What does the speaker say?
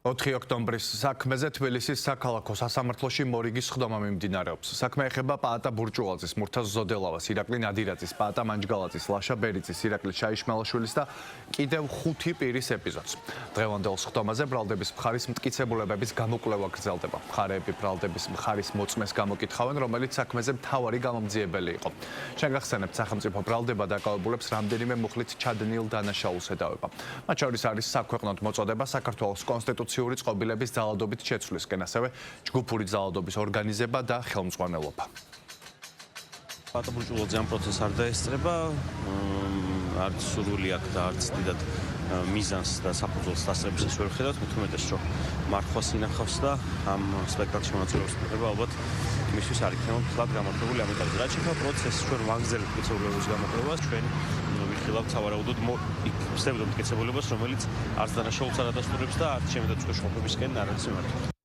4 ოქტომბრის საქმეზე თბილისის საქალაქო სასამართლოში მორიგის ხდომა მიმდინარეობს. საქმე ეხება პაატა ბურჭულაძის, მურთაზ ზოდელავას, ირაკლი ნადირაძის, პაატა მანჯგალაძის, ლაშა ბერიძის, ირაკლი შაიშმალაშვილის და კიდევ 5 პირის ეპიზოდს. დღევანდელ ხდომაზე ბრალდების მხარის მტკიცებულებების გამოკვლევა გრძელდება. მხარეები ბრალდების მხარის მოწმეს გამოკითხავენ, რომელიც საქმეზე მთავარი გამომძიებელი იყო. შეგახსენებთ, სახელმწიფო ბრალდება დაკავებულებს რამდენიმე მუხლით ჩადენილ დანაშაულს ედავება. მათ შორის არის საქვეყნოდ მოწოდება საქართველოს კონსტიტუციური წყობილების ძალადობით შეცვლისკენ, ასევე ჯგუფური ძალადობის ორგანიზება და ხელმძღვანელობა. პაატა ბურჭულაძე ამ პროცესს არ დაესწრება, არც სურვილი აქვს და არც დიდად მიზანს და საფუძველს დასწრებისას ვერ ვხედავთ, მით უმეტეს რომ მარხვას ინახავს და ამ სპექტაკლში მონაწილეობს მიღება ალბათ იმისთვის არ იქნება ფლად გამარჯვებული ამ ეტაპზე. რაც შეეხება პროცესს, ჩვენ ვაგრძელებთ მტკიცებულების გამოკვლევას, ჩვენ ვიხილავთ სავარაუდოდ ფსევდომტკიცებულებას, რომელიც არც დანაშაულს არ ადასტურებს და არც შემედაწყვეტ შეხებისკენ არ არის მიმართული.